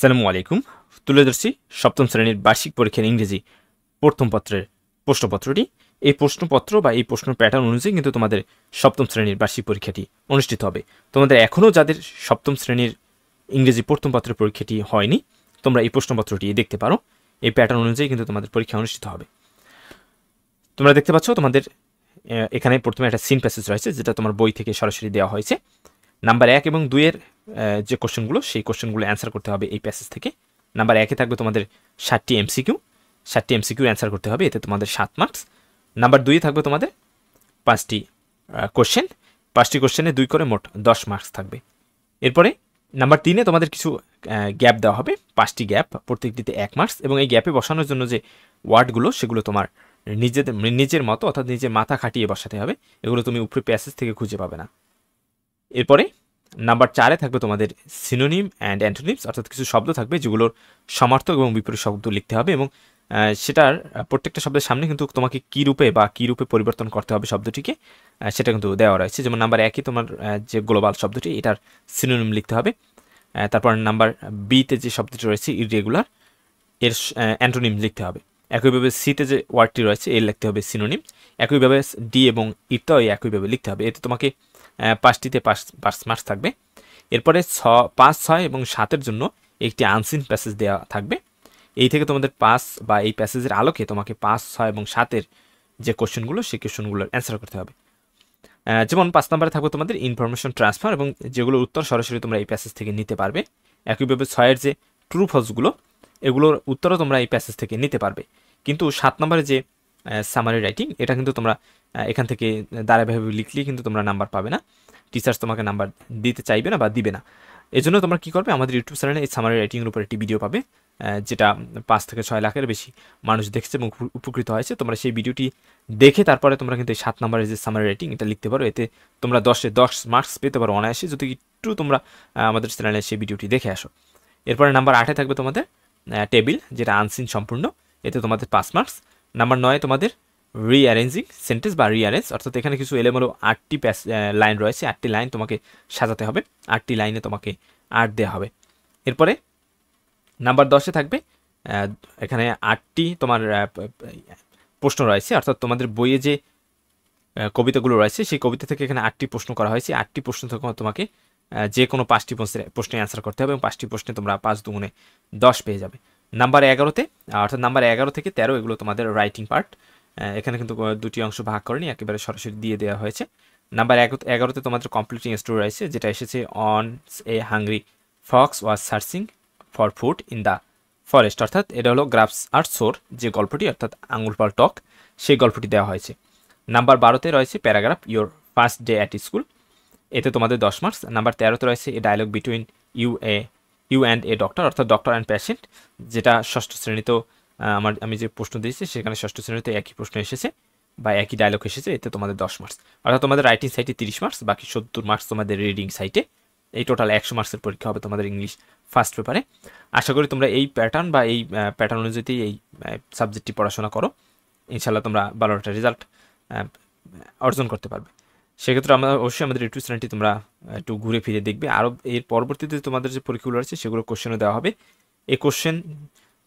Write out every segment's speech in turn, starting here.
আসসালামু আলাইকুম। তুলে ধরছি সপ্তম শ্রেণীর বার্ষিক পরীক্ষার ইংরেজি প্রথম পত্রের প্রশ্নপত্রটি। এই প্রশ্নপত্র বা এই প্রশ্ন প্যাটার্ন অনুযায়ী কিন্তু তোমাদের সপ্তম শ্রেণীর বার্ষিক পরীক্ষাটি অনুষ্ঠিত হবে। তোমাদের এখনও যাদের সপ্তম শ্রেণীর ইংরেজি প্রথম পত্রের পরীক্ষাটি হয়নি, তোমরা এই প্রশ্নপত্রটি দেখতে পারো। এই প্যাটার্ন অনুযায়ী কিন্তু তোমাদের পরীক্ষা অনুষ্ঠিত হবে। তোমরা দেখতে পাচ্ছ তোমাদের এখানে প্রথমে একটা সিন প্যাসেজ রয়েছে, যেটা তোমার বই থেকে সরাসরি দেওয়া হয়েছে। নাম্বার 1 এবং 2 এর যে কোশ্চেনগুলো, সেই কোশ্চেনগুলো অ্যান্সার করতে হবে এই প্যাসেজ থেকে। নাম্বার 1-এ থাকবে তোমাদের 7টি এমসিকিউ অ্যান্সার করতে হবে, এতে তোমাদের 7 মার্কস। নাম্বার 2-এ থাকবে তোমাদের 5টি কোশ্চেন, 5টি কোশ্চেনে 2 করে মোট 10 মার্কস থাকবে। এরপরে নাম্বার 3-এ তোমাদের কিছু গ্যাপ দেওয়া হবে, 5টি গ্যাপ, প্রত্যেকটিতে 1 মার্কস। এবং এই গ্যাপে বসানোর জন্য যে ওয়ার্ডগুলো, সেগুলো তোমার নিজের মতো অর্থাৎ নিজের মাথা খাটিয়ে বসাতে হবে। এগুলো তুমি উপরে প্যাসেজ থেকে খুঁজে পাবে না। এরপরে নাম্বার 4-এ থাকবে তোমাদের সিনোনিম অ্যান্ড অ্যান্টোনিমস, অর্থাৎ কিছু শব্দ থাকবে যেগুলোর সমার্থক এবং বিপরীত শব্দ লিখতে হবে, এবং সেটার প্রত্যেকটা শব্দের সামনে কিন্তু তোমাকে কী রূপে পরিবর্তন করতে হবে শব্দটিকে, সেটা কিন্তু দেওয়া রয়েছে। যেমন নাম্বার 1-এ তোমার যে গ্লোবাল শব্দটি, এটার সিনোনিম লিখতে হবে। তারপর নাম্বার বিতে যে শব্দটি রয়েছে ইররেগুলার, এর অ্যান্টোনিম লিখতে হবে। একইভাবে সিতে যে ওয়ার্ডটি রয়েছে, এর লিখতে হবে সিনোনিম। একইভাবে ডি এবং ইটাও একইভাবে লিখতে হবে। এতে তোমাকে 5টিতে 5 মার্কস থাকবে। এরপরে 5, 6 এবং 7-এর জন্য একটি আনসিন প্যাসেজ দেওয়া থাকবে। এই থেকে তোমাদের 5 বা এই প্যাসেজের আলোকে তোমাকে 5, 6 এবং 7-এর যে কোশ্চেনগুলো, সেই কোশ্চেনগুলোর অ্যান্সার করতে হবে। যেমন 5 নম্বরে থাকবে তোমাদের ইনফরমেশন ট্রান্সফার, এবং যেগুলোর উত্তর সরাসরি তোমরা এই প্যাসেজ থেকে নিতে পারবে। একইভাবে 6-এর যে ট্রু ফলসগুলো, এগুলোর উত্তরও তোমরা এই প্যাসেজ থেকে নিতে পারবে। কিন্তু 7 নম্বরে যে সামারি রাইটিং, এটা কিন্তু তোমরা এখান থেকে ধারাবাহিকভাবে লিখলেই কিন্তু তোমরা নাম্বার পাবে না। টিচার্স তোমাকে নাম্বার দিতে চাইবে না বা দিবে না। এই জন্য তোমরা কী করবে, আমাদের ইউটিউব চ্যানেলে এই সামারি রাইটিংয়ের উপর একটি ভিডিও পাবে, যেটা 5 থেকে 6 লাখের বেশি মানুষ দেখছে এবং উপকৃত হয়েছে। তোমরা সেই ভিডিওটি দেখে তারপরে তোমরা কিন্তু এই 7 নম্বরের যে সামারি রাইটিং, এটা লিখতে পারো। এতে তোমরা 10-এ 10 মার্কস পেতে পারো অনায়াসে, যদি একটু তোমরা আমাদের চ্যানেলে সেই ভিডিওটি দেখে আসো। এরপরে নাম্বার 8-এ থাকবে তোমাদের টেবিল, যেটা আনসিন সম্পূর্ণ, এতে তোমাদের 5 মার্কস। নাম্বার 9-এ তোমাদের রিঅ্যারেঞ্জিং সেন্টেন্স বা রিঅ্যারেঞ্জ, অর্থাৎ এখানে কিছু এলোমেলো 8টি লাইন রয়েছে, 8টি লাইন তোমাকে সাজাতে হবে, 8টি লাইনে তোমাকে 8 দেওয়া হবে। এরপরে নাম্বার 10-এ থাকবে এখানে 8টি তোমার প্রশ্ন রয়েছে, অর্থাৎ তোমাদের বইয়ে যে কবিতাগুলো রয়েছে, সেই কবিতা থেকে এখানে 8টি প্রশ্ন করা হয়েছে। 8টি প্রশ্ন থেকে তোমাকে যে কোনো 5টি প্রশ্নে অ্যান্সার করতে হবে, এবং 5টি প্রশ্নে তোমরা 5 দুগুণে 10 পেয়ে যাবে। নাম্বার 11-তে অর্থাৎ নাম্বার 11 থেকে 13 এগুলো তোমাদের রাইটিং পার্ট। এখানে কিন্তু 2টি অংশ ভাগ করেনি, একেবারে সরাসরি দিয়ে দেওয়া হয়েছে। নাম্বার 11-তে তোমাদের কমপ্লিটিং স্টোরি রয়েছে, যেটা এসেছে on a hungry Fox was searching for food in the forest, অর্থাৎ এটা হলো গ্রাফস আর সোর যে গল্পটি, অর্থাৎ আঙুল পাল টক, সেই গল্পটি দেওয়া হয়েছে। নাম্বার 12-তে রয়েছে paragraph your first day at school, এতে তোমাদের 10 মার্কস। নাম্বার 13-তে রয়েছে a dialogue between you and a doctor, অর্থাৎ ডক্টর অ্যান্ড পেশেন্ট, যেটা 6ষ্ঠ শ্রেণীতেও আমি যে প্রশ্ন দিয়েছি, সেখানে 6ষ্ঠ শ্রেণীতে একই প্রশ্ন এসেছে বা একই ডায়লগ এসেছে, এতে তোমাদের 10 মার্কস। অর্থাৎ তোমাদের রাইটিং সাইটে 30 মার্কস, বাকি 70 মার্কস তোমাদের রিডিং সাইটে। এই টোটাল 100 মার্কসের পরীক্ষা হবে তোমাদের ইংলিশ ফার্স্ট পেপারে। আশা করি তোমরা এই প্যাটার্ন বা এই প্যাটার্ন অনুযায়ী এই সাবজেক্টটি পড়াশোনা করো, ইনশাল্লাহ তোমরা ভালো একটা রেজাল্ট অর্জন করতে পারবে। সেক্ষেত্রে আমরা অবশ্যই আমাদের ইউটিউব চ্যানেলটি তোমরা একটু ঘুরে ফিরে দেখবে। আরও এর পরবর্তীতে তোমাদের যে পরীক্ষাগুলো রয়েছে, সেগুলো কোশ্চেনও দেওয়া হবে। এই কোশ্চেন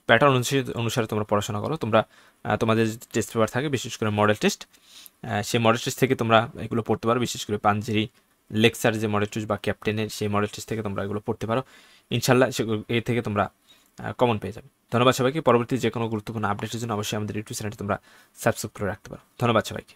প্যাটার্ন অনুসারে তোমরা পড়াশোনা করো। তোমরা তোমাদের যে টেস্ট পেপার থাকে, বিশেষ করে মডেল টেস্ট, সেই মডেল টেস্ট থেকে তোমরা এগুলো পড়তে পারো। বিশেষ করে পাঞ্জেরি লেকচার যে মডেল টেস্ট বা ক্যাপ্টেনের সেই মডেল টেস্ট থেকে তোমরা এগুলো পড়তে পারো। ইনশাল্লাহ এর থেকে তোমরা কমন পেয়ে যাবে। ধন্যবাদ সবাইকে। পরবর্তী যে কোনো গুরুত্বপূর্ণ আপডেটের জন্য অবশ্যই আমাদের ইউটিউব চ্যানেলটি তোমরা সাবস্ক্রাইব করে রাখতে পারো। ধন্যবাদ সবাইকে।